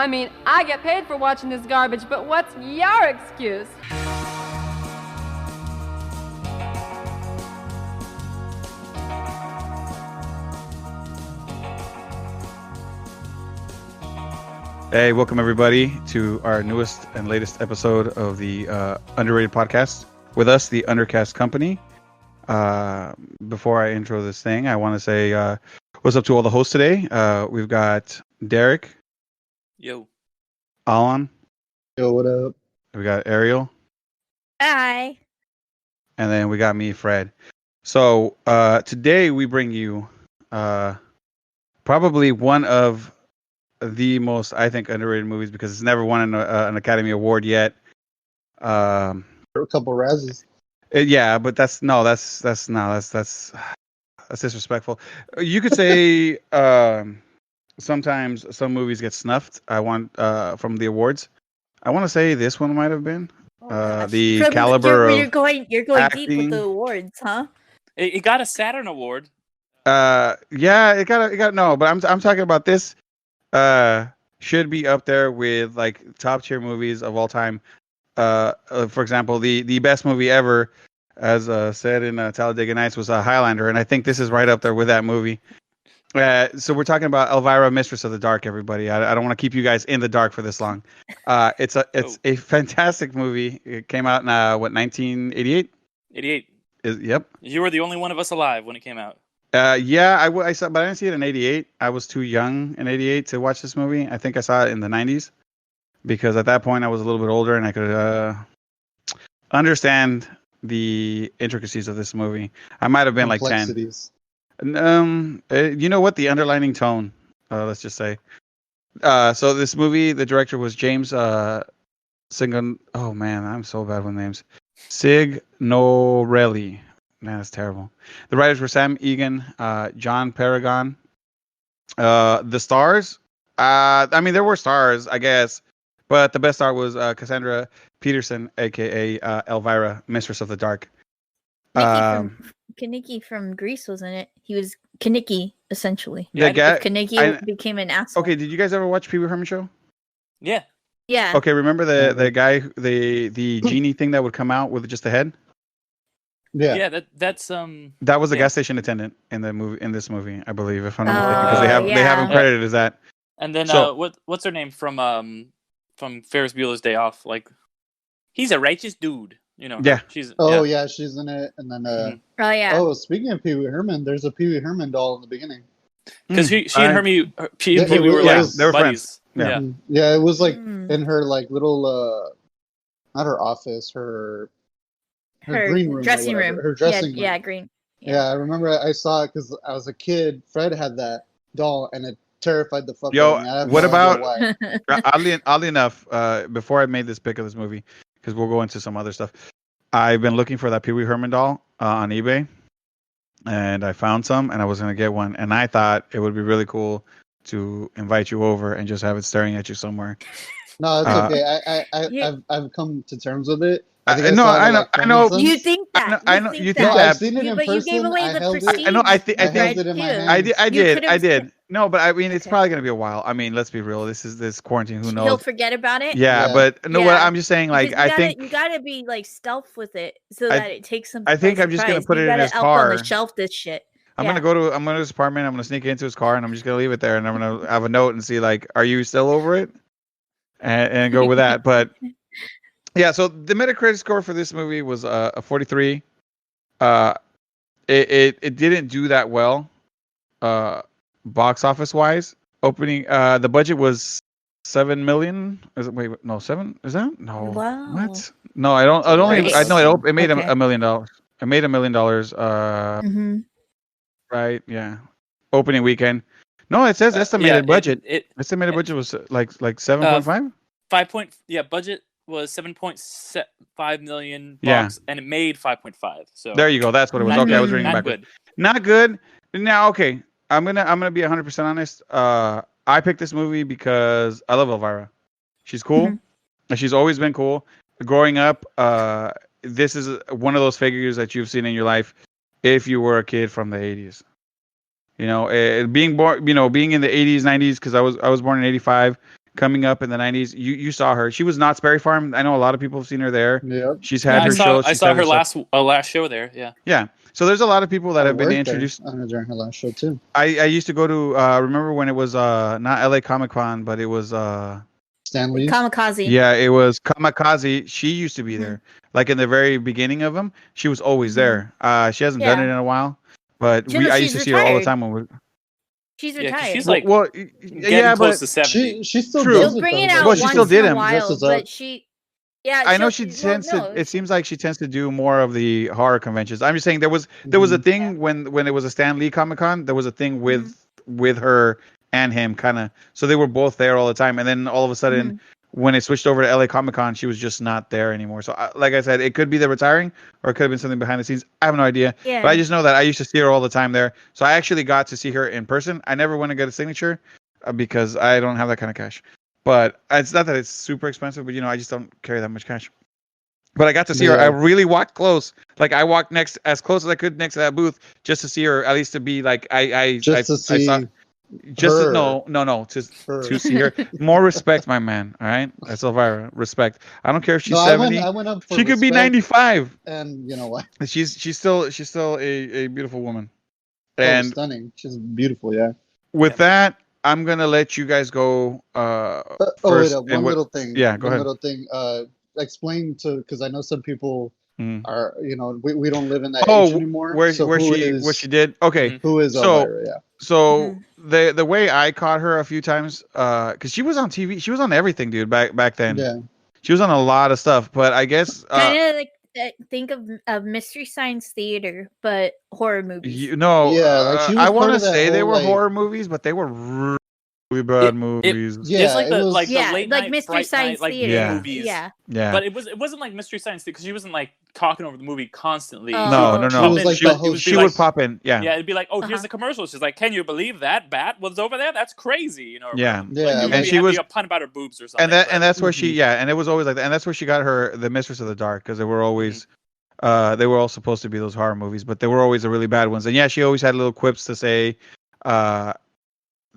I mean, I get paid for watching this garbage, but what's your excuse? Hey, welcome everybody to our newest and latest episode of the Underrated Podcast. With us, the Undercast Company. Before I intro this thing, I want to say what's up to all the hosts today. We've got Derek. Yo. Alan. Yo, what up? We got Ariel. Hi. And then we got me, Fred. So today we bring you probably one of the most, I think, underrated movies because it's never won an Academy Award yet. A couple Razzies. Yeah, but that's disrespectful. You could say sometimes some movies get snuffed. I want from the awards. I want to say this one might have been the caliber you're of going acting. deep with the awards, huh? It got a Saturn Award. Yeah, it got no, but I'm talking about this. Should be up there with like top tier movies of all time. For example, the best movie ever, as said in Talladega Nights, was Highlander, and I think this is right up there with that movie. So we're talking about Elvira, Mistress of the Dark, everybody. I don't want to keep you guys in the dark for this long. It's a fantastic movie. It came out in 1988? 88. Yep. You were the only one of us alive when it came out. Yeah, I saw, but I didn't see it in '88. I was too young in '88 to watch this movie. I think I saw it in the '90s because at that point I was a little bit older and I could understand the intricacies of this movie. I might have been like 10. You know what? The underlining tone. Let's just say. So this movie, the director was James Sigon. Oh man, I'm so bad with names. Signorelli. Man, that's terrible. The writers were Sam Egan, John Paragon. The stars, I mean, there were stars, I guess, but the best star was Cassandra Peterson, aka Elvira, Mistress of the Dark. Kaniki from Greece was in it. He was Kaniki, essentially. The guy, Kaniki became an asshole. Okay, did you guys ever watch Pee Wee Herman Show? Yeah. Yeah. Okay, remember the guy, the genie thing that would come out with just the head? Yeah. Yeah, that's that was the gas station attendant in the movie, in this movie, I believe, if I'm not mistaken, because they have him credited as that. And then what's her name from Ferris Bueller's Day Off? Like, he's a righteous dude, you know. Yeah. She's in it, and then speaking of Pee Wee Herman, there's a Pee Wee Herman doll in the beginning. Because she and Pee Wee were they were buddies. Friends. Yeah, it was like in her like little not her office, her green room, dressing room. Her dressing room. Yeah, green. Yeah, I remember I saw it because I was a kid. Fred had that doll, and it terrified the fuck out of me. Yo, what about oddly enough, before I made this pick of this movie, because we'll go into some other stuff, I've been looking for that Pee Wee Herman doll on eBay, and I found some, and I was gonna get one, and I thought it would be really cool to invite you over and just have it staring at you somewhere. No, it's okay. I've come to terms with it. I know. You think that? I know. You think that? I've seen it in person. You gave away the prestige. I know. I held it in my hand. I did. No, but I mean, it's probably gonna be a while. I mean, let's be real. This is this quarantine. Who knows? He'll forget about it. Yeah, but no. What I'm just saying, like, I think you gotta be like stealth with it so that it takes some. I think I'm just gonna put it in his car on the shelf. This shit. I'm gonna go to his apartment. I'm gonna sneak into his car, and I'm just gonna leave it there, and I'm gonna have a note and see, like, are you still over it? And go with that. But yeah, so the Metacritic score for this movie was a 43. It didn't do that well, box office wise. Opening, the budget was $7 million. Is it? Wait, no, 7? Is that? No. Wow. What? No, I don't. I know it made $1 million. It made $1 million. Right? Yeah. Opening weekend. No, it says estimated budget. Estimated budget was like 7.5. Budget was 7.5 million bucks, Yeah. and it made 5.5. So there you go. That's what it was. Okay, I was reading not backwards. good. Not good. Now, okay, I'm gonna be 100% honest. I picked this movie because I love Elvira. She's cool, and she's always been cool. Growing up, this is one of those figures that you've seen in your life if you were a kid from the 80s. You know, being born, being in the 80s, 90s, because I was born in 85. coming up in the 90s. You saw her. She was Knott's Berry Farm. I know a lot of people have seen her there. Yep. She's had her shows. I saw her last show there. Yeah. Yeah. So there's a lot of people that have been worked there introduced. during her last show too. I used to go to remember when it was not LA Comic Con, but it was Stanley's. Kamikaze. yeah, it was Kamikaze. She used to be there. Like in the very beginning of them, she was always there. She hasn't done it in a while, but I used to see her all the time when we She's Yeah, 'cause retired. she's like well, getting close to 70. She still True. does She'll it, bring though, it out Well, she once still did in a him. while, Dresses up. but she. Yeah, I know she tends to. It seems like she tends to do more of the horror conventions. I'm just saying there was a thing when it was a Stan Lee Comic Con. There was a thing with her and him kind of. So they were both there all the time, and then all of a sudden, when it switched over to LA Comic Con, she was just not there anymore. So like I said, it could be the retiring, or it could have been something behind the scenes. I have no idea. Yeah. But I just know that I used to see her all the time there. So I actually got to see her in person. I never went to get a signature because I don't have that kind of cash. But it's not that it's super expensive, but I just don't carry that much cash. But I got to see her. I really walked close. Like I walked as close as I could next to that booth just to see her, at least to be like I see her. To see her. More respect, my man. All right, that's Elvira. Respect. I don't care if she's 70. I went up for she could be 95. And you know what? She's still a beautiful woman. And stunning. She's beautiful. Yeah. With that, I'm gonna let you guys go. First, one little thing. Yeah, go ahead. One little thing. Explain because I know some people are we don't live in that age anymore. Where she did? Okay. Who is Elvira? Yeah. So the way I caught her a few times, because she was on TV, she was on everything, dude. Back then. Yeah. She was on a lot of stuff, but I guess kind of like think of Mystery Science Theater, but horror movies. I want to say they were horror movies, but they were really bad movies. It's like the late night, Mystery Science Theater movies. Yeah. But it wasn't like Mystery Science because she wasn't like talking over the movie constantly. No. She would pop in. Yeah. Yeah, it'd be like, oh, here's the commercial. She's like, can you believe that bat was over there? That's crazy. Yeah. And she was a pun about her boobs or something. And that's where she and it was always like that. And that's where she got the Mistress of the Dark, because they were always they were all supposed to be those horror movies, but they were always the really bad ones. And she always had little quips to say.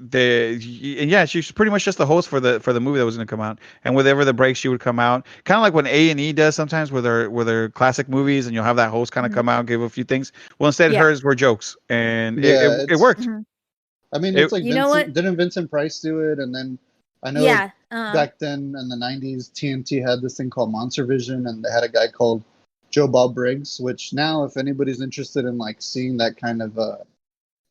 She was pretty much just the host for the movie that was going to come out, and whenever the breaks she would come out, kind of like when A&E does sometimes with their classic movies, and you'll have that host kind of come out and give a few things. Well, instead hers were jokes, and it worked. I mean, it's like didn't Vincent Price do it? And then I know back then in the 90s, TNT had this thing called Monster Vision, and they had a guy called Joe Bob Briggs, which now if anybody's interested in like seeing that kind of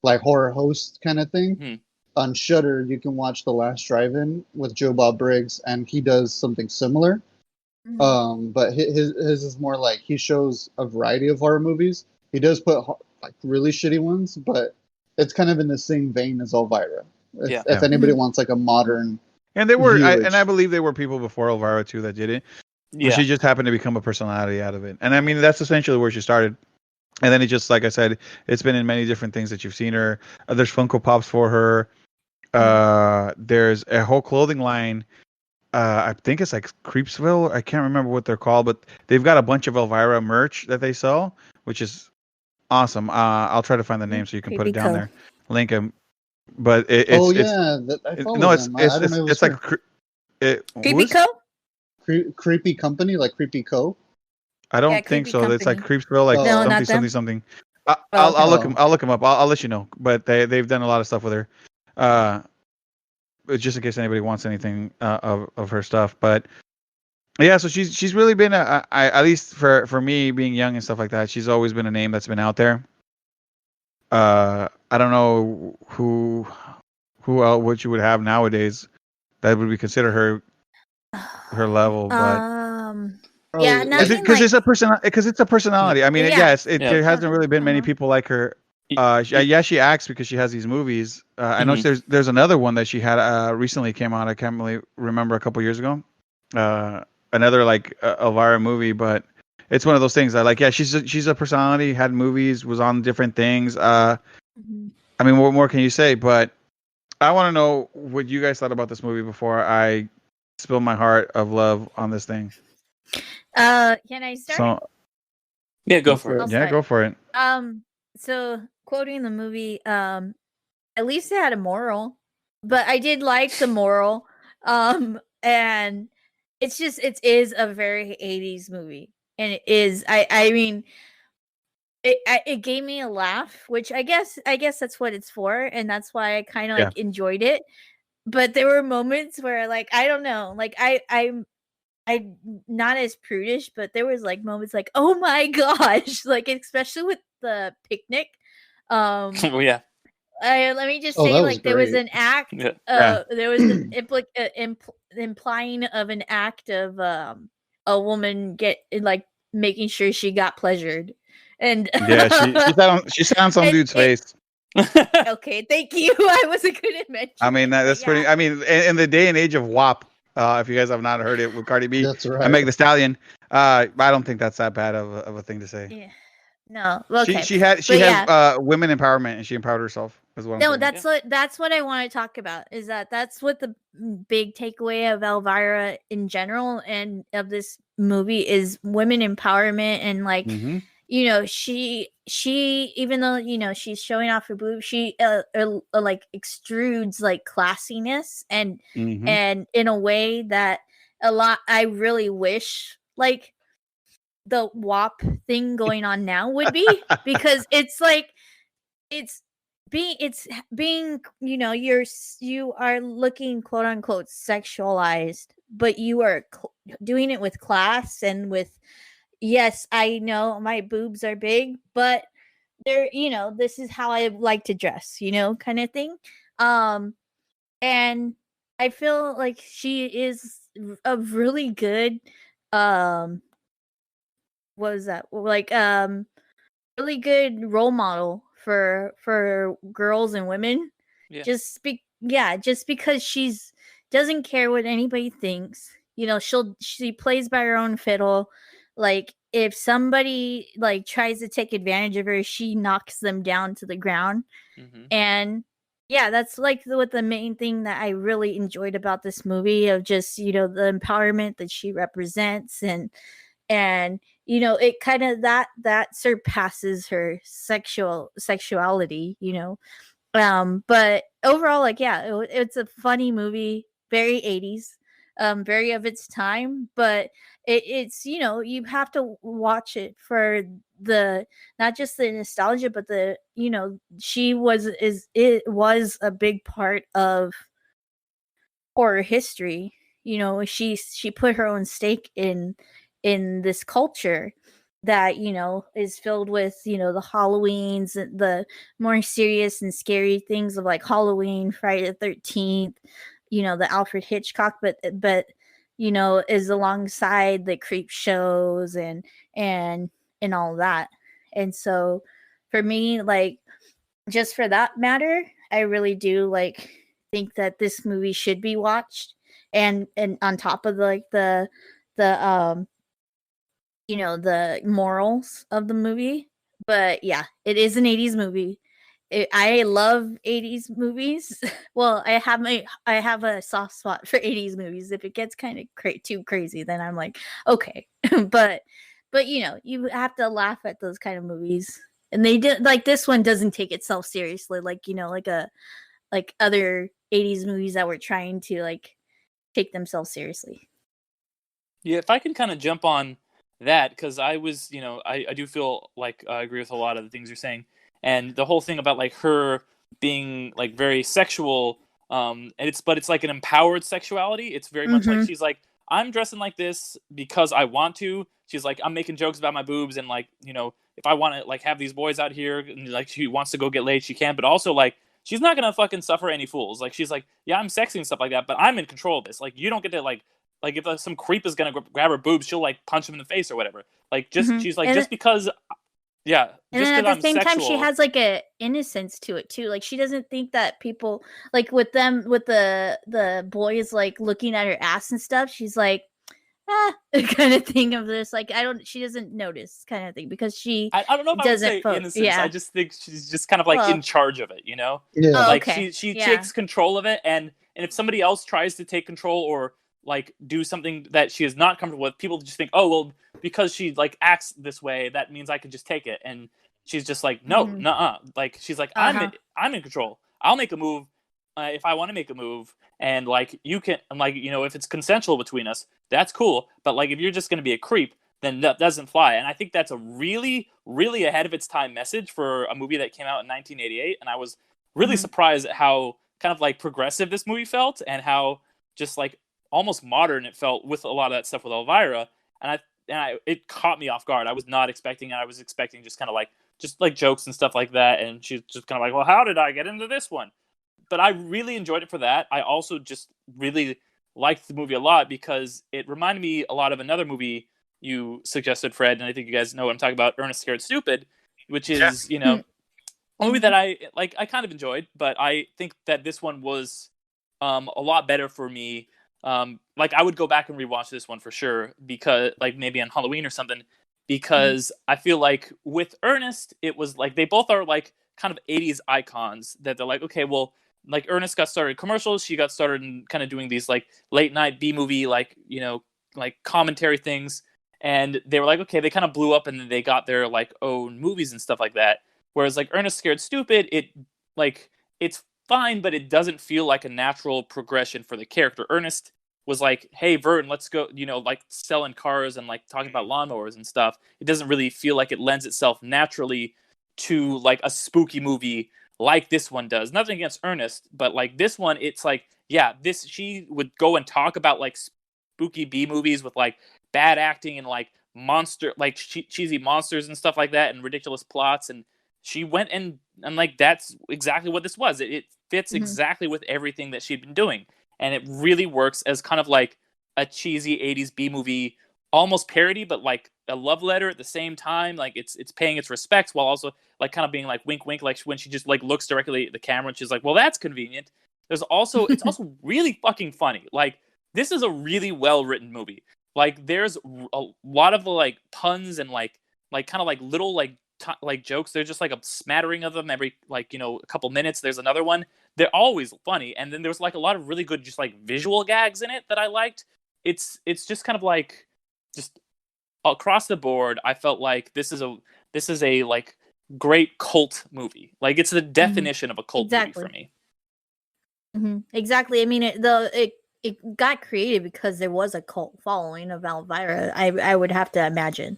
like horror host kind of thing. On Shudder, you can watch The Last Drive-In with Joe Bob Briggs, and he does something similar. But his is more like he shows a variety of horror movies. He does put like really shitty ones, but it's kind of in the same vein as Elvira. If anybody wants like a modern, and they were, I believe there were people before Elvira too that did it. Yeah, she just happened to become a personality out of it, and I mean that's essentially where she started. And then it just, like I said, it's been in many different things that you've seen her. There's Funko Pops for her. There's a whole clothing line. I think it's like Creepsville. I can't remember what they're called, but they've got a bunch of Elvira merch that they sell, which is awesome. I'll try to find the name so you can put it down there. Link them. But it's like Creepy Co. Creepy Company, like Creepy Co. I don't think so. Company. It's like Creepsville, like something. I'll look them up. I'll let you know. But they've done a lot of stuff with her. Just in case anybody wants anything of her stuff. But yeah, so she's really been at least for me being young and stuff like that. She's always been a name that's been out there. I don't know who what you would have nowadays that would be considered her level, but. Yeah, because it's a personality. I mean, there hasn't really been many people like her. She acts because she has these movies. I know there's another one that she had recently came out. I can't really remember, a couple years ago. Another like Elvira movie, but it's one of those things that like she's a personality. Had movies, was on different things. I mean, what more can you say? But I want to know what you guys thought about this movie before I spill my heart of love on this thing. Can I start? Yeah, go for it. Yeah, go for it. So quoting the movie, at least it had a moral, but I did like the moral. And it's just, it is a very 80s movie, and it is, I mean, it gave me a laugh, which I guess that's what it's for, and that's why I kind of like enjoyed it. But there were moments where, like, I don't know, like I'm not as prudish, but there was like moments like, oh my gosh, like especially with the picnic. Oh yeah. Let me just say, like, there was an act. Yeah. There was an implying of an act of a woman making sure she got pleasured, and Yeah, she sat on some dude's face. Okay, thank you. I wasn't good at mentioning. I mean, that's pretty. I mean, in the day and age of WAP, if you guys have not heard it with Cardi B, that's right. and Meg The Stallion, I don't think that's that bad of a thing to say. Yeah. No. Okay. She has women empowerment, and she empowered herself as well. No, that's what I want to talk about. Is that's what the big takeaway of Elvira in general and of this movie is: women empowerment. And like, you know, she even though, you know, she's showing off her boobs, she like extrudes like classiness and in a way that I really wish like the WAP thing going on now would be, because it's like it's being, you know, you are looking quote unquote sexualized, but you are doing it with class and with, yes, I know my boobs are big, but they're, you know, this is how I like to dress, you know, kind of thing. And I feel like she is a really good what was that, like really good role model for girls and women. Just because she's doesn't care what anybody thinks, you know. She plays by her own fiddle. Like, if somebody like tries to take advantage of her, she knocks them down to the ground. And yeah, that's like what the main thing that I really enjoyed about this movie, of just, you know, the empowerment that she represents. And you know, it kind of that surpasses her sexuality, you know. But overall, like, yeah, it's a funny movie, very 80s, very of its time. But it's, you know, you have to watch it for the, not just the nostalgia, but the, you know, it was a big part of horror history. You know, she put her own stake in this culture that, you know, is filled with, you know, the Halloweens, the more serious and scary things of like Halloween, Friday the 13th, you know, the Alfred Hitchcock, but you know, is alongside the creep shows and all that. And so for me, like, just for that matter, I really do like think that this movie should be watched. And on top of like the you know, the morals of the movie. But yeah, it is an 80s movie. I love 80s movies. Well, I have a soft spot for 80s movies. If it gets kind of too crazy, then I'm like, okay. but you know, you have to laugh at those kind of movies. And they did, like, this one doesn't take itself seriously, like, you know, like other 80s movies that were trying to like take themselves seriously. Yeah, if I can kind of jump on that, because I was, you know, I do feel like I agree with a lot of the things you're saying, and the whole thing about like her being like very sexual, and it's like an empowered sexuality. It's very much like she's like, I'm dressing like this because I want to. She's like, I'm making jokes about my boobs, and like, you know, if I want to like have these boys out here and like she wants to go get laid, she can. But also like, she's not gonna fucking suffer any fools. Like, she's like, yeah, I'm sexy and stuff like that, but I'm in control of this. Like, you don't get to like if some creep is gonna grab her boobs, she'll like punch him in the face or whatever. Like, just she's like, and just because, yeah. And just then at the same sexual, time, she has like a innocence to it too. Like, she doesn't think that people, like with the boys like looking at her ass and stuff. She's like, kind of thing of this. Like, she doesn't notice kind of thing, because I don't know if doesn't I would say innocence. Yeah. I just think she's just kind of like in charge of it, you know? Yeah. Like, she takes control of it, and if somebody else tries to take control or like do something that she is not comfortable with, people just think, oh well, because she like acts this way, that means I can just take it. And she's just like, no, nuh-uh. Like, she's like, I'm in control. I'll make a move if I want to make a move and like you can, like, you know, if it's consensual between us, that's cool. But like if you're just going to be a creep, then that doesn't fly. And I think that's a really, really ahead of its time message for a movie that came out in 1988. And I was really surprised at how kind of like progressive this movie felt and how just like almost modern it felt with a lot of that stuff with Elvira. And it caught me off guard. I was not expecting it. I was expecting just kind of like jokes and stuff like that. And she's just kind of like, well, how did I get into this one? But I really enjoyed it for that. I also just really liked the movie a lot because it reminded me a lot of another movie you suggested, Fred, and I think you guys know what I'm talking about, Ernest Scared Stupid, which is, you know, a movie that I kind of enjoyed, but I think that this one was a lot better for me. Like I would go back and rewatch this one for sure because like maybe on Halloween or something, because I feel like with Ernest, it was like they both are like kind of 80s icons that they're like, okay, well, like Ernest got started in commercials, she got started in kind of doing these like late night B movie, like, you know, like commentary things. And they were like, okay, they kind of blew up and then they got their like own movies and stuff like that. Whereas like Ernest Scared Stupid, it's fine, but it doesn't feel like a natural progression for the character. Ernest was like, hey, Vern, let's go, you know, like selling cars and like talking about lawnmowers and stuff. It doesn't really feel like it lends itself naturally to like a spooky movie like this one does. Nothing against Ernest, but like this one, it's like, yeah, she would go and talk about like spooky B movies with like bad acting and like monster, like cheesy monsters and stuff like that and ridiculous plots. And she went and like, that's exactly what this was. It fits exactly with everything that she'd been doing. And it really works as kind of like a cheesy 80s B movie, almost parody, but like a love letter at the same time. Like it's paying its respects while also like kind of being like wink wink, like when she just like looks directly at the camera and she's like, well, that's convenient. It's also really fucking funny. Like this is a really well written movie. Like there's a lot of like puns and like kind of like little like jokes. There's just like a smattering of them every like, you know, a couple minutes. There's another one. They're always funny. And then there's like a lot of really good just like visual gags in it that I liked. It's just kind of like just across the board. I felt like this is a like great cult movie. Like it's the definition of a cult movie for me. Exactly. I mean, it got created because there was a cult following of Elvira. I would have to imagine.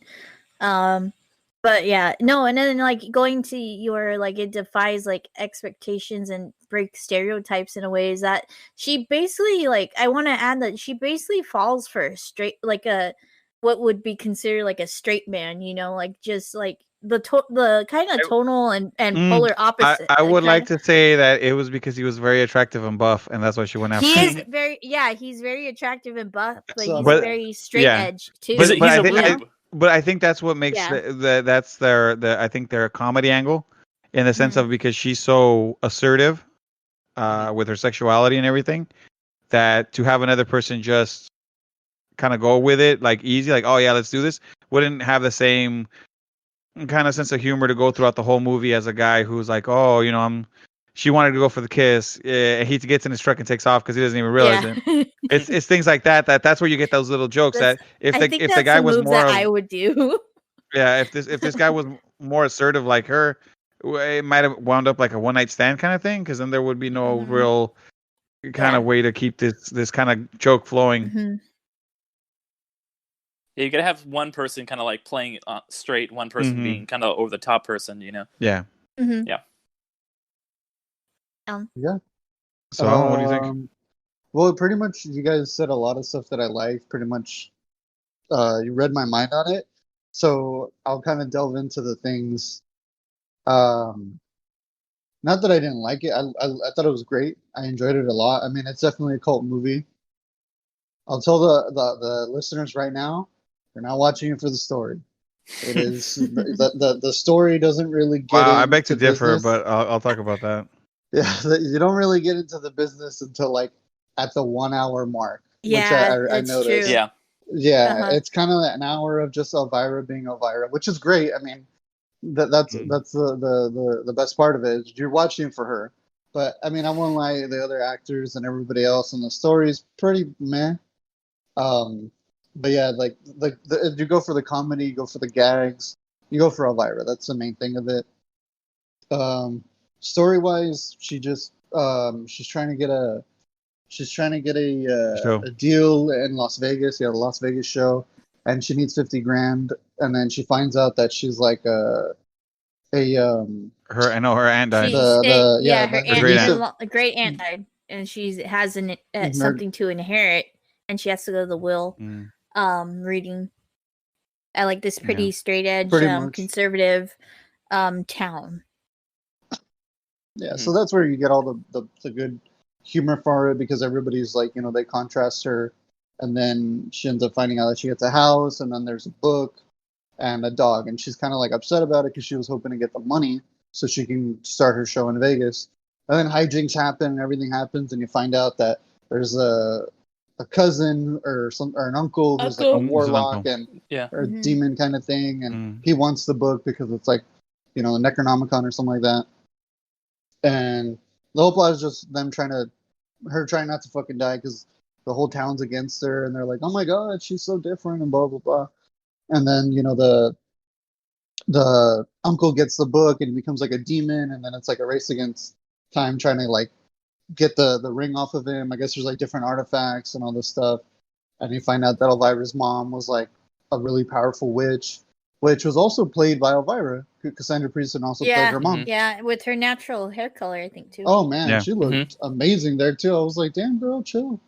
But yeah, no, and then like going to your like it defies like expectations and breaks stereotypes in a way is that she basically like I want to add that she basically falls for a straight like a what would be considered like a straight man, you know, like just like the kind of tonal and polar opposite. I would like to say that it was because he was very attractive and buff, and that's why she went after him. He's very attractive and buff, but he's very straight edge too. But I think that's what makes that's I think their comedy angle in the sense of because she's so assertive with her sexuality and everything that to have another person just kind of go with it like easy, like, oh yeah, let's do this, wouldn't have the same kind of sense of humor to go throughout the whole movie as a guy who's like, oh, you know, she wanted to go for the kiss. He gets in his truck and takes off because he doesn't even realize it. It's things like that. That's where you get those little jokes. That if the guy was more, I would do. Yeah, if this guy was more assertive like her, it might have wound up like a one night stand kind of thing. Because then there would be no real kind of way to keep this kind of joke flowing. Yeah, you gotta have one person kind of like playing it straight, one person being kind of over the top person, you know? Yeah. Yeah. Yeah. So, what do you think? Well, pretty much, you guys said a lot of stuff that I like. Pretty much, you read my mind on it. So I'll kind of delve into the things. Not that I didn't like it. I thought it was great. I enjoyed it a lot. I mean, it's definitely a cult movie. I'll tell the listeners right now, you're not watching it for the story. It is the story doesn't really get. Wow, I beg to differ, but I'll talk about that. Yeah, you don't really get into the business until like at the 1 hour mark. Yeah, which I noticed. True. Yeah, it's kind of an hour of just Elvira being Elvira, which is great. I mean, that's the best part of it is you're watching for her. But I mean, I won't lie, the other actors and everybody else in the story is pretty meh. But yeah, like if you go for the comedy, you go for the gags, you go for Elvira. That's the main thing of it. Story wise, she just she's trying to get a deal in Las Vegas. Yeah, the Las Vegas show, and she needs $50,000. And then she finds out that she's like her aunt died. Her great aunt died, and she has something to inherit, and she has to go to the will reading at like this pretty straight edge conservative town. Yeah, so that's where you get all the good humor for it, because everybody's like, they contrast her, and then she ends up finding out that she gets a house, and then there's a book and a dog, and she's kind of like upset about it because she was hoping to get the money so she can start her show in Vegas. And then hijinks happen and everything happens, and you find out that there's a cousin or an uncle who's like a warlock and or a demon kind of thing, and he wants the book because it's like, the Necronomicon or something like that. And the whole plot is just them trying not to fucking die because the whole town's against her, and they're like, oh my god, she's so different, and blah blah blah. And then the uncle gets the book and he becomes like a demon, and then it's like a race against time trying to like get the ring off of him. I guess there's like different artifacts and all this stuff, and you find out that Elvira's mom was like a really powerful witch, which was also played by Elvira. Cassandra Peterson also played her mom. Yeah, with her natural hair color, I think too. Oh man, she looked amazing there too. I was like, damn girl, chill.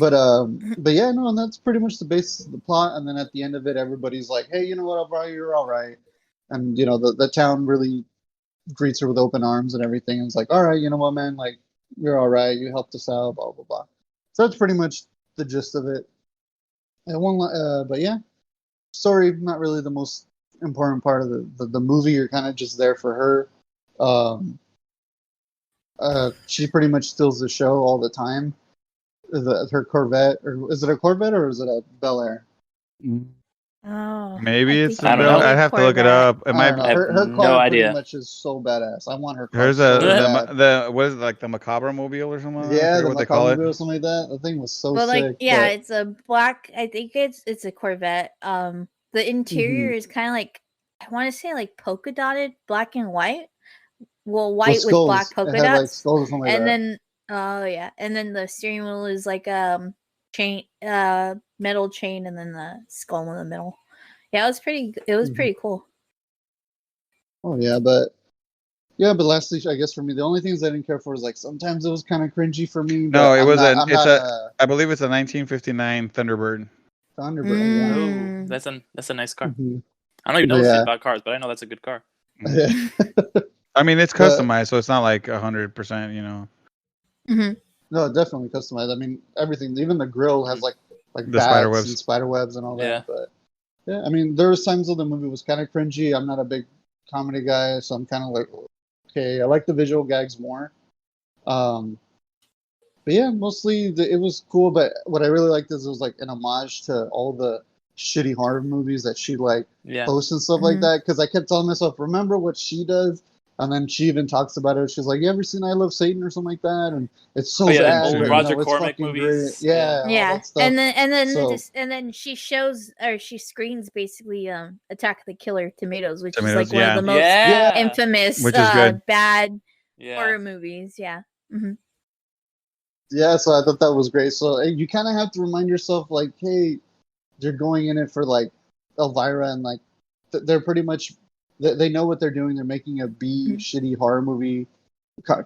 But yeah, no, and that's pretty much the basis of the plot. And then at the end of it, everybody's like, hey, you know what, Elvira, you're all right. And the town really greets her with open arms and everything. And it's like, all right, you know what, man, like, you're all right. You helped us out, blah blah blah. So that's pretty much the gist of it. And but yeah, story not really the most important part of the movie. You're kind of just there for her. She pretty much steals the show all the time. Her Corvette, or is it a Corvette or is it a Bel Air? Oh, maybe it's a Bel Air. I'd have to look it up. It might. Her car pretty much is so badass. I want her car. There's the what is it, like the Macabre Mobile or something? Yeah, the Macabre Mobile or something like that. The thing was so sick. It's a black. I think it's a Corvette. The interior is kind of like, I want to say like polka dotted, black and white. Well, white with black polka dots. Like skulls or something like that. And then the steering wheel is like chain, metal chain, and then the skull in the middle. Yeah, it was pretty cool. Oh yeah, but lastly, I guess for me, the only things I didn't care for is like sometimes it was kind of cringy for me. No, it was I believe it's a 1959 Thunderbird. Oh, that's a nice car. I don't even know shit about cars, but I know that's a good car. I mean, it's customized, so it's not like 100%, No, definitely customized. I mean, everything, even the grill has like the bats and spider webs and all that. But yeah, I mean, there was times where the movie was kind of cringy. I'm not a big comedy guy, so I'm kind of like, okay, I like the visual gags more. But yeah, mostly it was cool. But what I really liked is it was like an homage to all the shitty horror movies that she like posts and stuff like that. Because I kept telling myself, remember what she does. And then she even talks about it. She's like, "You ever seen I Love Satan or something like that?" And it's so bad. Old Roger Corman movies. Great. Yeah. And then she shows, or she screens basically Attack of the Killer Tomatoes, which is like one of the most infamous bad horror movies. Yeah. Mm-hmm. Yeah. So I thought that was great. So you kind of have to remind yourself, like, hey, they're going in it for like Elvira, and like they're pretty much. They know what they're doing. They're making a shitty horror movie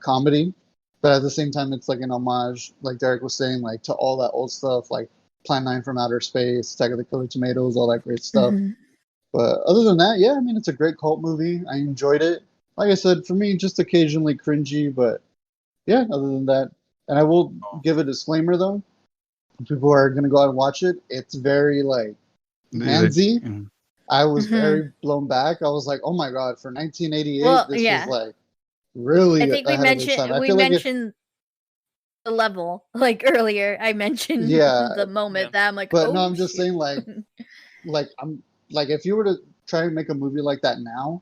comedy, but at the same time, it's like an homage, like Derek was saying, like to all that old stuff, like Plan 9 from Outer Space, Attack of the Killer Tomatoes, all that great stuff. But other than that, yeah, I mean, it's a great cult movie. I enjoyed it. Like I said, for me, just occasionally cringy, but yeah, other than that. And I will give a disclaimer, though. People are going to go out and watch it. It's very, like, handsy. I was very blown back. I was like, "Oh my god!" For 1988, this is like really. I think we mentioned the level like earlier. I mentioned the moment that I'm like, but no, I'm just saying like I'm like if you were to try and make a movie like that now,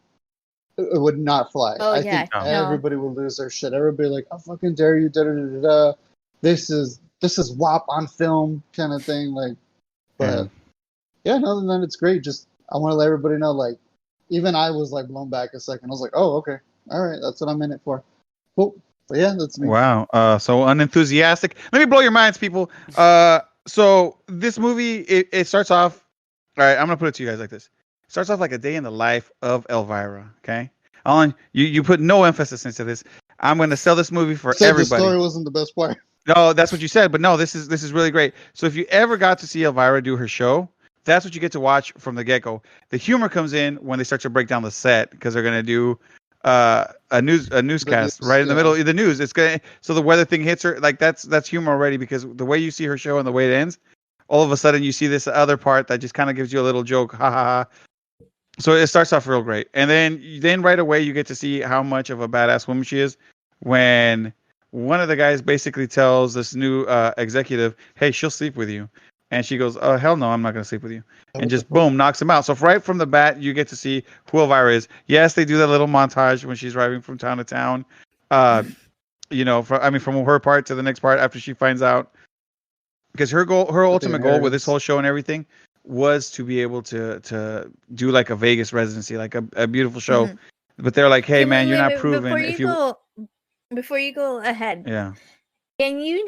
it would not fly. I think everybody would lose their shit. Everybody like, "I fucking dare you!" Da da da da. This is WAP on film kind of thing. Like, but yeah, other than that, it's great. Just. I want to let everybody know, like, even I was, like, blown back a second. I was like, oh, okay. All right. That's what I'm in it for. Cool. But yeah, that's me. Wow. So unenthusiastic. Let me blow your minds, people. So this movie, it starts off. All right, I'm gonna put it to you guys like this. It starts off like a day in the life of Elvira. Okay, Alan, you put no emphasis into this. I'm gonna sell this movie for everybody. The story wasn't the best part. No, that's what you said, but no, this is really great. So if you ever got to see Elvira do her show, that's what you get to watch from the get-go. The humor comes in when they start to break down the set because they're gonna do a newscast right in the middle of the news. It's gonna so the weather thing hits her like that's humor already because the way you see her show and the way it ends, all of a sudden you see this other part that just kind of gives you a little joke, ha ha ha. So it starts off real great, and then right away you get to see how much of a badass woman she is when one of the guys basically tells this new executive, "Hey, she'll sleep with you," and she goes, "Oh hell no, I'm not gonna sleep with you," and just boom, knocks him out. So right from the bat, you get to see who Elvira is. Yes, they do that little montage when she's driving from town to town. From her part to the next part after she finds out, because her ultimate goal with this whole show and everything was to be able to do like a Vegas residency, like a beautiful show. Mm-hmm. But they're like, "Hey, man, you're not proven." Before you go ahead, yeah. Can you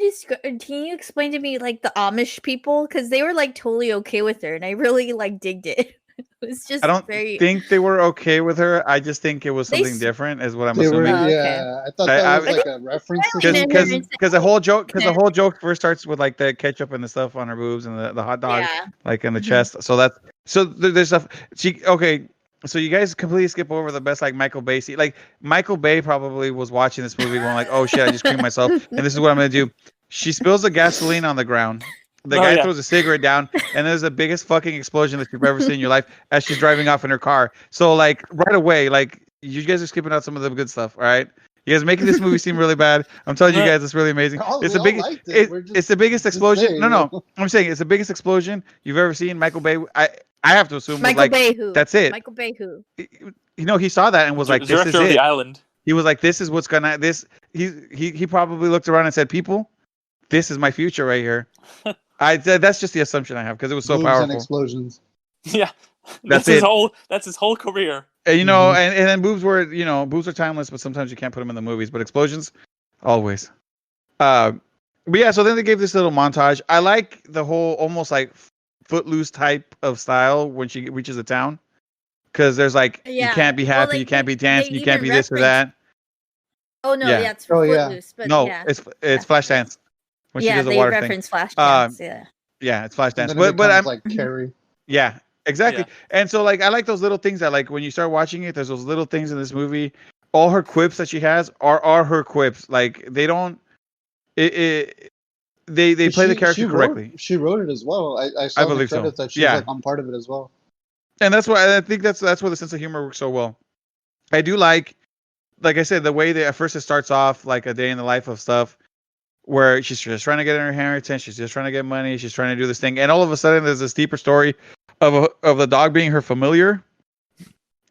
explain to me like the Amish people, because they were like totally okay with her, and I really like digged it. It was just I don't think they were okay with her. I just think it was something different, is what I'm assuming. Yeah, I thought that was like a reference because the whole joke first starts with like the ketchup and the stuff on her boobs and the hot dog like in the chest. So there's stuff. So you guys completely skip over the best like Michael Bay scene. Like Michael Bay probably was watching this movie going like, "Oh shit, I just creamed myself, and this is what I'm gonna do." She spills the gasoline on the ground. The guy throws a cigarette down, and there's the biggest fucking explosion that you've ever seen in your life as she's driving off in her car. So like right away, like you guys are skipping out some of the good stuff. All right, you guys are making this movie seem really bad. I'm telling you guys, it's really amazing. It's the biggest explosion. No, I'm saying it's the biggest explosion you've ever seen. Michael Bay. I have to assume Michael Bay who? That's it. Michael Bay who? He saw that and was like, "This is it." The island. He was like, "This is what's gonna this." He probably looked around and said, "People, this is my future right here." That's just the assumption I have because it was so powerful. And explosions. Yeah, that's his whole career. And, and then boobs are timeless, but sometimes you can't put them in the movies. But explosions, always. But yeah, so then they gave this little montage. I like the whole almost like Footloose type of style when she reaches the town, because there's like you can't be happy, you can't be dancing, you can't be this or that. Oh no, it's Footloose, but no, it's Flashdance when she does the water thing. They reference Flashdance, yeah, it's Flashdance, but I'm like Carrie. Yeah, exactly. Yeah. And so like I like those little things that like when you start watching it, there's those little things in this movie. All her quips that she has are her quips. Like they don't. They play the character correctly. She wrote it as well. I saw the credits that she's like on part of it as well. And that's why I think that's where the sense of humor works so well. I do like I said, the way that at first it starts off like a day in the life of stuff, where she's just trying to get her inheritance, she's just trying to get money, she's trying to do this thing, and all of a sudden there's this deeper story of the dog being her familiar,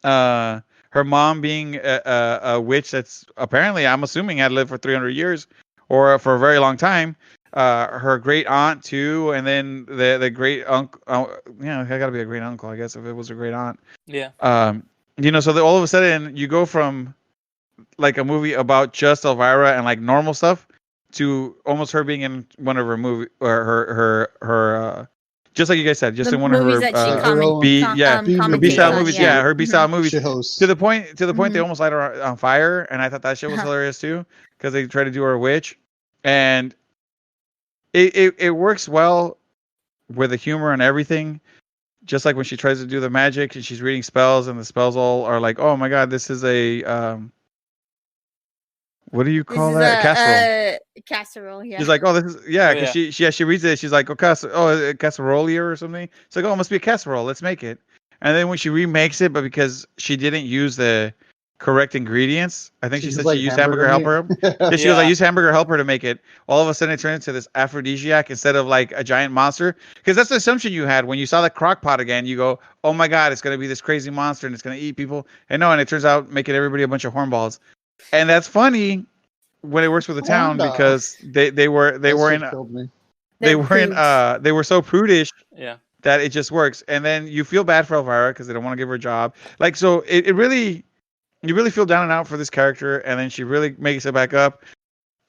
her mom being a witch that's apparently, I'm assuming, had lived for 300 years or for a very long time. Her great aunt too, and then the great uncle. I gotta be a great uncle, I guess, if it was a great aunt. Yeah. So all of a sudden you go from like a movie about just Elvira and like normal stuff to almost her being in one of her movie or her just like you guys said, just in one of her B-style movies. Yeah, her B-style movies. To the point they almost light her on fire, and I thought that shit was hilarious too, because they tried to do her a witch, and it works well with the humor and everything. Just like when she tries to do the magic and she's reading spells, and the spells all are like, "Oh my god, this is a what do you call that? Casserole." Casserole, yeah. She's like, "Oh, this is because she reads it. She's like, casserole or something." It's like, "Oh, it must be a casserole. Let's make it." And then when she remakes it, but because she didn't use the correct ingredients, I think she said she used hamburger helper. She goes, "I used hamburger helper to make it." All of a sudden, it turned into this aphrodisiac instead of like a giant monster. Because that's the assumption you had when you saw the crock pot again. You go, "Oh my god, it's gonna be this crazy monster and it's gonna eat people." And no, and it turns out making everybody a bunch of hornballs. And that's funny when it works with the town, because they were so prudish that it just works. And then you feel bad for Elvira because they don't want to give her a job. Like, so it really, you really feel down and out for this character, and then she really makes it back up.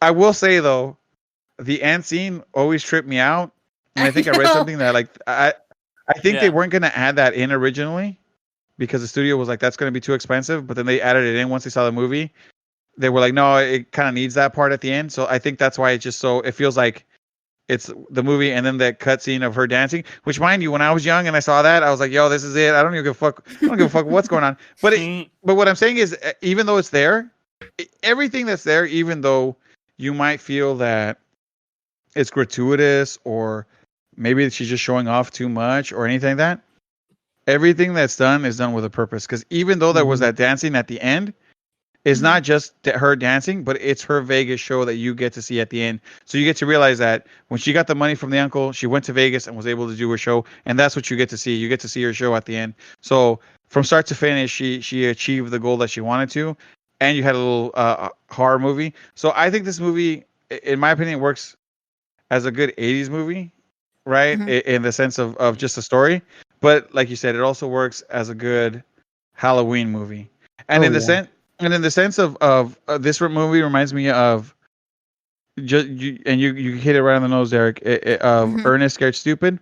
I will say though, the end scene always tripped me out, and I think I read something that like I think they weren't gonna add that in originally because the studio was like that's gonna be too expensive, but then they added it in once they saw the movie. They were like, no, it kind of needs that part at the end, so I think that's why it just so it feels like it's the movie and then that cutscene of her dancing. Which, mind you, when I was young and I saw that, I was like, yo, this is it. I don't give a fuck. I don't give a fuck what's going on. But but what I'm saying is, even though it's there, everything that's there, even though you might feel that it's gratuitous or maybe she's just showing off too much or anything like that, everything that's done is done with a purpose. Because even though there was that dancing at the end, it's not just her dancing, but it's her Vegas show that you get to see at the end. So you get to realize that when she got the money from the uncle, she went to Vegas and was able to do her show, and that's what you get to see. You get to see her show at the end. So from start to finish, she achieved the goal that she wanted to, and you had a little horror movie. So I think this movie, in my opinion, works as a good 80s movie, right? In the sense of just a story. But like you said, it also works as a good Halloween movie. And in the sense of this movie reminds me of you hit it right on the nose, Derek. Of Ernest Scared Stupid.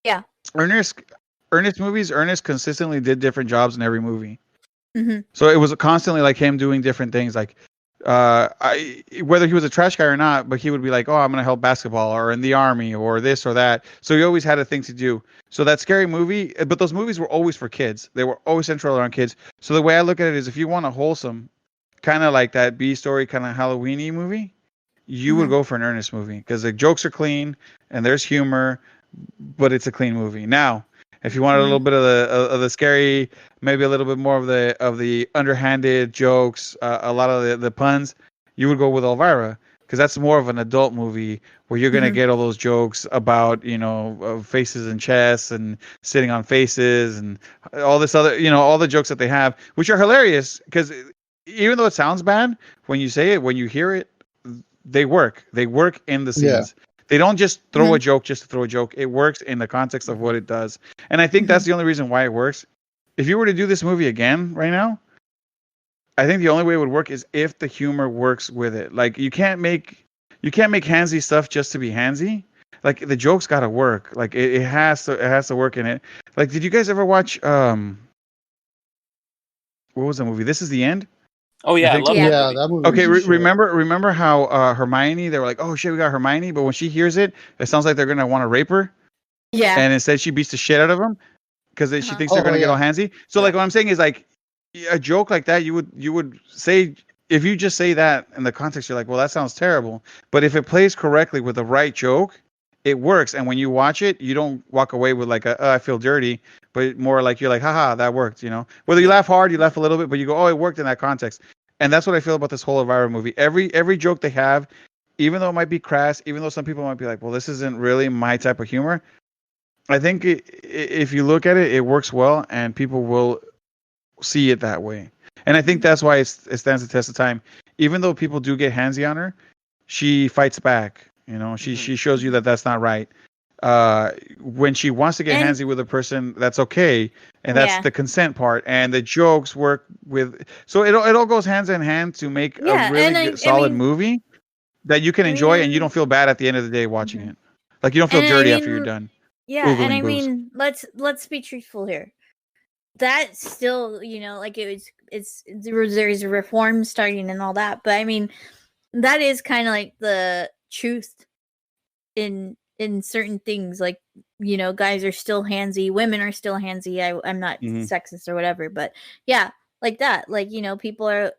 Yeah. Ernest consistently did different jobs in every movie. So it was constantly like him doing different things, like whether he was a trash guy or not, but he would be like, oh, I'm gonna help basketball or in the army or this or that. So he always had a thing to do. So that scary movie, but those movies were always for kids. They were always central around kids. So the way I look at it is, if you want a wholesome, kind of like that B story, kind of Halloween-y movie, you would go for an Ernest movie because the jokes are clean and there's humor, but it's a clean movie. Now, if you wanted a little bit of the scary, maybe a little bit more of the underhanded jokes, a lot of the puns, you would go with Elvira because that's more of an adult movie where you're gonna get all those jokes about faces and chests and sitting on faces and all this other all the jokes that they have, which are hilarious because even though it sounds bad when you say it, when you hear it, they work. They work in the scenes. Yeah. They don't just throw a joke just to throw a joke. It works in the context of what it does. And I think that's the only reason why it works. If you were to do this movie again right now, I think the only way it would work is if the humor works with it. Like you can't make handsy stuff just to be handsy. Like the joke's got to work. Like it has to work in it. Like, did you guys ever watch what was the movie? This Is the End? Oh yeah, I love that movie. Okay, remember how Hermione? They were like, "Oh shit, we got Hermione," but when she hears it, it sounds like they're gonna want to rape her. Yeah. And instead, she beats the shit out of them because she thinks they're gonna get all handsy. So like, what I'm saying is like, a joke like that, you would say, if you just say that in the context, you're like, well, that sounds terrible. But if it plays correctly with the right joke, it works. And when you watch it, you don't walk away with like I feel dirty, but more like you're like, haha, that worked. Whether you laugh hard, you laugh a little bit, but you go, oh, it worked in that context. And that's what I feel about this whole Elvira movie. Every joke they have, even though it might be crass, even though some people might be like, well, this isn't really my type of humor, I think if you look at it, it works well, and people will see it that way. And I think that's why it stands the test of time. Even though people do get handsy on her, she fights back. She shows you that that's not right. When she wants to get handsy with a person, that's okay, and that's the consent part, and the jokes work with. So it all goes hands in hand to make a really solid movie that you can enjoy, and you don't feel bad at the end of the day watching it. Like you don't feel dirty after you're done. Yeah, and I mean, let's be truthful here. That still, like there's reform starting and all that, but I mean, that is kind of like the truth in certain things. Like, guys are still handsy, women are still handsy. I'm not sexist or whatever, but yeah, like that. Like, people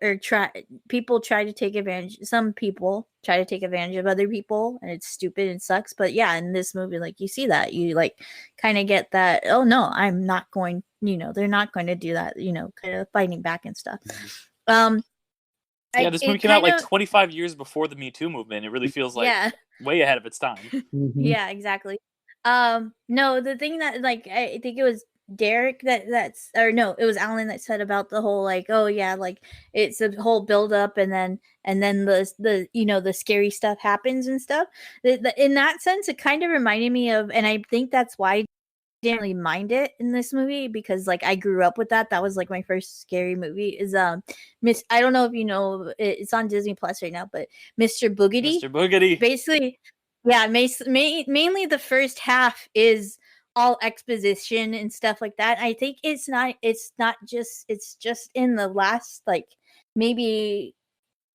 people try to take advantage. Some people try to take advantage of other people, and it's stupid and sucks. But yeah, in this movie, like you see that, you like kind of get that. Oh no, I'm not going. They're not going to do that. Kind of fighting back and stuff. Yeah, this movie came out like 25 years before the Me Too movement. It really feels like way ahead of its time. Yeah, exactly. No, the thing that like I think it was Derek it was Alan that said about the whole like, oh yeah, like it's a whole build up and then the the scary stuff happens and stuff. In that sense, it kind of reminded me of, and I think that's why didn't really mind it in this movie because like I grew up with that. That was like my first scary movie. Is Miss? I don't know if you know. It's on Disney Plus right now, but Mr. Boogedy. Mr. Boogedy. Basically, yeah. Mainly the first half is all exposition and stuff like that. I think it's not just. It's just in the last like maybe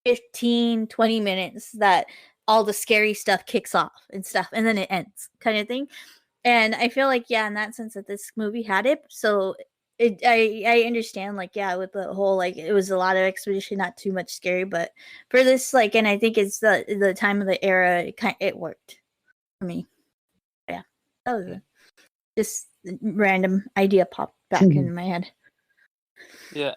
15-20 minutes that all the scary stuff kicks off and stuff, and then it ends, kind of thing. And I feel like, yeah, in that sense that this movie had it. So I understand, like, yeah, with the whole, like, it was a lot of exposition, not too much scary. But for this, like, and I think it's the time of the era, it worked for me. Yeah. That was just a random idea popped back in my head. Yeah.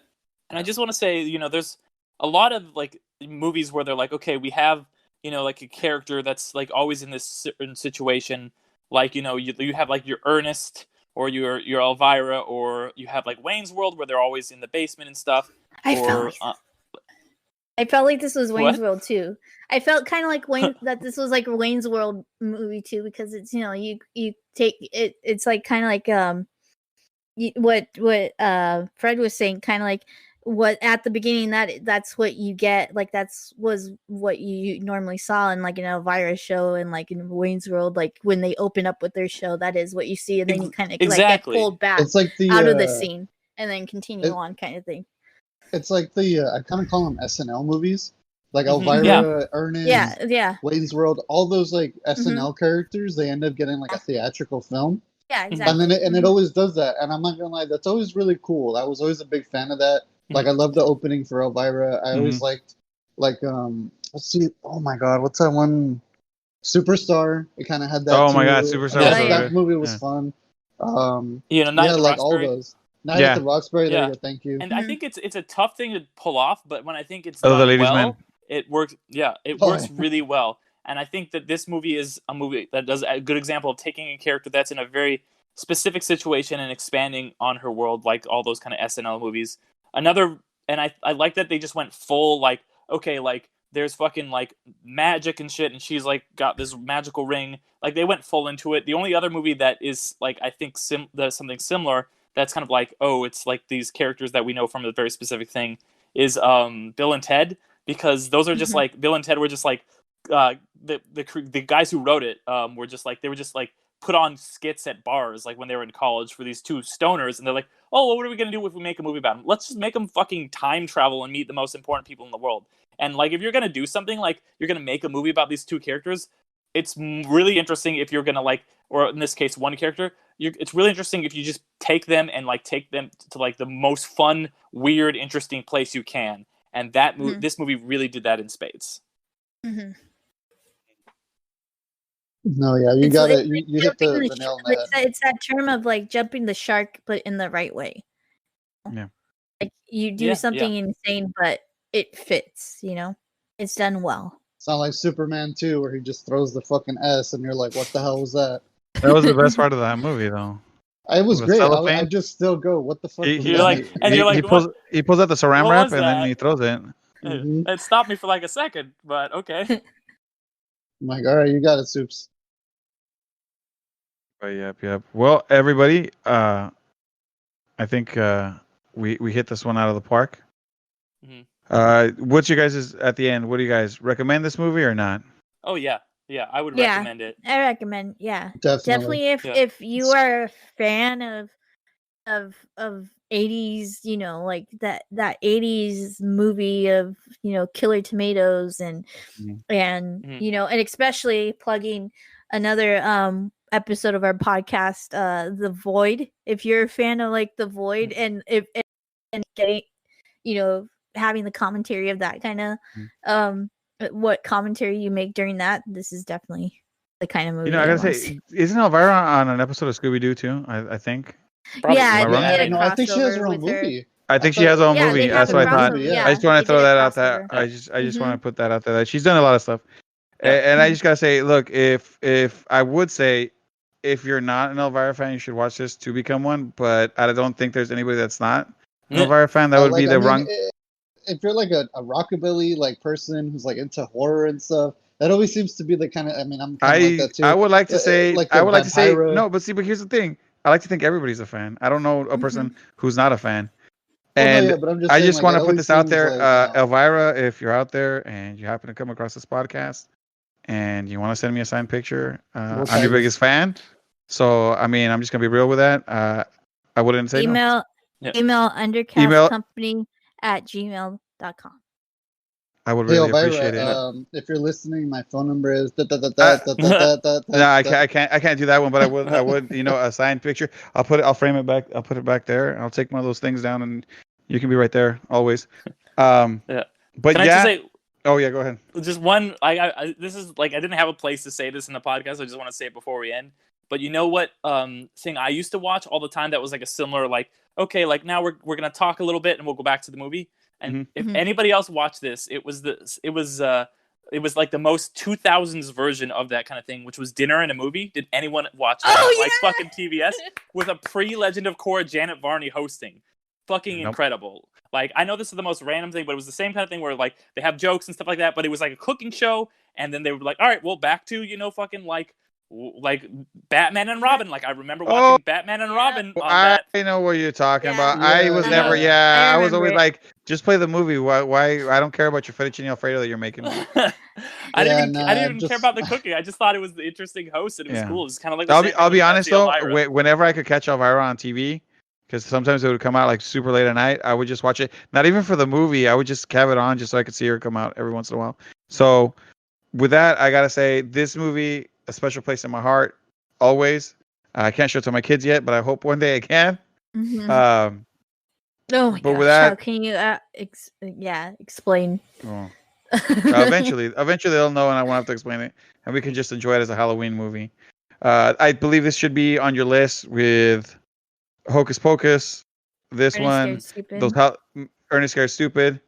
And I just want to say, there's a lot of, like, movies where they're like, okay, we have, like, a character that's, like, always in this certain situation. Like, you have like your Ernest or your Elvira, or you have like Wayne's World where they're always in the basement and stuff. I felt like this was Wayne's World too. I felt kind of like that this was like a Wayne's World movie too, because it's you take it. It's like kind of like what Fred was saying, kind of like what at the beginning that's what you get, like was what you normally saw in like an Elvira show and like in Wayne's World, like when they open up with their show, that is what you see, and then you kind of like get pulled back it's like out of the scene and then continue on, kind of thing. It's like the I kind of call them SNL movies, like Elvira, Ernest, Wayne's World, all those like SNL characters. They end up getting like a theatrical film. Yeah, exactly. And then it always does that, and I'm not gonna lie, that's always really cool. I was always a big fan of that. Like, I love the opening for Elvira. I always liked, like, let's see. Oh my God, what's that one? Superstar. It kind of had that. Oh my God, Superstar. That movie was fun. Night at the like Roxbury. all those. Night at the Roxbury. There you go. Thank you. And I think it's a tough thing to pull off, but when I think it's done well, man. it works. Yeah, it works really well. And I think that this movie is a movie that does a good example of taking a character that's in a very specific situation and expanding on her world, like all those kind of SNL movies. And I like that they just went full, like, okay, like, there's fucking, like, magic and shit, and she's, like, got this magical ring. Like, they went full into it. The only other movie that is, like, I think does something similar, that's kind of like, oh, it's, like, these characters that we know from a very specific thing, is Bill and Ted, because those are just, like, Bill and Ted were just, like, the guys who wrote it were just, like, they were just, like, put on skits at bars, like when they were in college, for these two stoners, and they're like, oh, well, what are we gonna do if we make a movie about them? Let's just make them fucking time travel and meet the most important people in the world. And like, if you're gonna do something like you're gonna make a movie about these two characters, it's really interesting if you're gonna like, or in this case, one character. It's really interesting if you just take them and like take them to like the most fun, weird, interesting place you can. And that this movie really did that in spades. Mm-hmm. No, yeah, you got it. You hit the nail on the head. It's that term of like jumping the shark, but in the right way. Yeah. Like you do something insane, but it fits. It's done well. It's not like Superman 2, where he just throws the fucking S, and you're like, "What the hell was that?" That was the best part of that movie, though. It was great. I just still go, "What the fuck?" You're like, he pulls out the saran wrap and then he throws it. It stopped me for like a second, but okay. I'm like, all right, you got it, Soups. Yep. Well, everybody, I think we hit this one out of the park. What's your guys' at the end? What do you guys recommend this movie or not? Oh yeah, I would recommend it. I recommend, definitely. If you are a fan of 80s, like that 80s movie of Killer Tomatoes and and especially plugging another episode of our podcast, The Void. If you're a fan of like The Void and getting having the commentary of that kind of what commentary you make during that, this is definitely the kind of movie. I gotta say, isn't Elvira on an episode of Scooby-Doo too? I think. Probably. Yeah, I think she has her own movie. I think she has her own movie. That's what I thought. Yeah, I just want to throw that out there. I just want to put that out there. She's done a lot of stuff, and I just gotta say, look, if I would say, if you're not an Elvira fan, you should watch this to become one. But I don't think there's anybody that's not an Elvira fan. That would be the wrong. If you're like a rockabilly like person who's like into horror and stuff, that always seems to be the kind of. I mean, I'm kind of like that too. I would like to say. like I would like to say no, but see, but here's the thing. I like to think everybody's a fan. I don't know a person who's not a fan. Well, And no, yeah, but I'm just I saying, just like, want to put this out there, like, Elvira, if you're out there and you happen to come across this podcast and you want to send me a signed picture, I'm your biggest fan. So, I mean, I'm just going to be real with that. I wouldn't say email undercastcompany@gmail.com. I would really appreciate it. If you're listening, my phone number is. No, I can't do that one, but I would, a signed picture. I'll frame it back. I'll put it back there. I'll take one of those things down, and you can be right there always. Yeah. But can I just say? Oh yeah, go ahead. Just one. This is like I didn't have a place to say this in the podcast. I just want to say it before we end. But you know what? Thing I used to watch all the time that was like a similar like okay, like now we're gonna talk a little bit and we'll go back to the movie. And if anybody else watched this, it was like the most 2000s version of that kind of thing, which was Dinner and a Movie. Did anyone watch that? Oh, like fucking TBS with a pre-Legend of Korra Janet Varney hosting. Fucking incredible. Like I know this is the most random thing, but it was the same kind of thing where like they have jokes and stuff like that, but it was like a cooking show, and then they were like, all right, well back to fucking like Batman and Robin. Like I remember watching Batman and Robin. I know what you're talking about. I was never. I was always like, just play the movie. Why? I don't care about your fettuccine alfredo that you're making. I didn't even care about the cooking. I just thought it was the interesting host and it was cool. It's kind of like. I'll be honest though. Whenever I could catch Elvira on TV, because sometimes it would come out like super late at night, I would just watch it. Not even for the movie. I would just have it on just so I could see her come out every once in a while. So, with that, I gotta say this movie. A special place in my heart, always. I can't show it to my kids yet, but I hope one day I can. Oh my gosh! How can you explain? Oh. Eventually they'll know, and I won't have to explain it, and we can just enjoy it as a Halloween movie. I believe this should be on your list with Hocus Pocus. This Ernest one, Ernest Scared Stupid.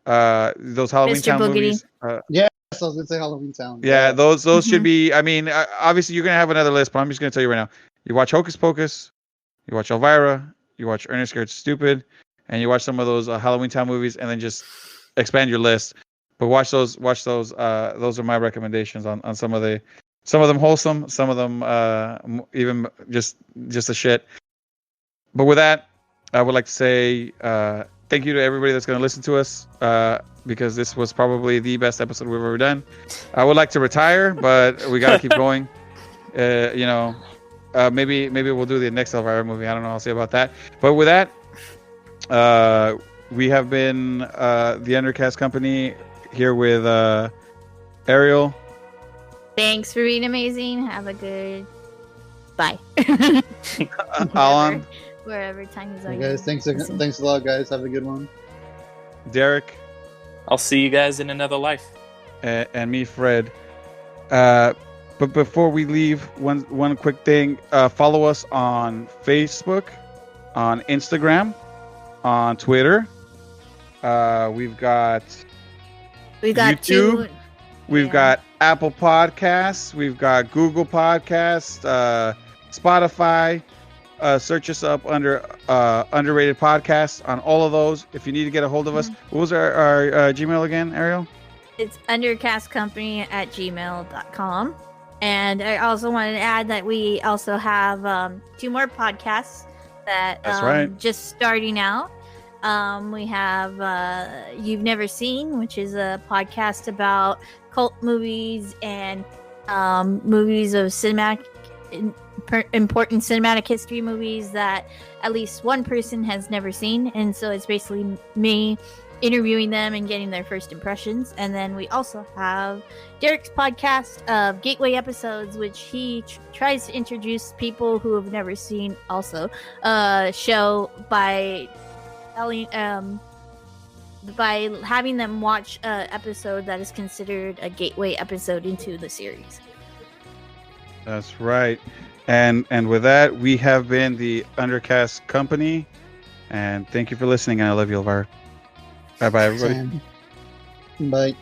Those Halloween Town movies. Yeah. I was gonna say Halloween Town. Yeah, those should be. I mean, obviously you're gonna have another list, but I'm just gonna tell you right now. You watch Hocus Pocus, you watch Elvira, you watch Ernest Scared Stupid, and you watch some of those Halloween Town movies, and then just expand your list. But watch those. Those are my recommendations on some of them wholesome, some of them even just a shit. But with that, I would like to say thank you to everybody that's gonna listen to us. Because this was probably the best episode we've ever done. I would like to retire, but we gotta keep going. Maybe we'll do the next Elvira movie. I don't know. I'll see about that. But with that, we have been the Undercast Company here with Ariel. Thanks for being amazing. Have a good bye. Alan. Wherever time is. Hey guys, thanks a lot, guys. Have a good one. Derek. I'll see you guys in another life. And me, Fred. But before we leave, one quick thing. Follow us on Facebook, on Instagram, on Twitter. We've got YouTube. We've got Apple Podcasts. We've got Google Podcasts, Spotify. Search us up under Underrated Podcasts on all of those. If you need to get a hold of us, what was our Gmail again, Ariel? It's undercastcompany@gmail.com. And I also wanted to add that we also have 2 more podcasts that just starting out. We have You've Never Seen, which is a podcast about cult movies and movies of important cinematic history movies that at least one person has never seen, and so it's basically me interviewing them and getting their first impressions. And then we also have Derek's podcast of Gateway Episodes, which he tries to introduce people who have never seen also show by having them watch an episode that is considered a gateway episode into the series. That's right. And with that, we have been the Undercast Company. And thank you for listening. And I love you, Elvira. Bye-bye, everybody. Bye.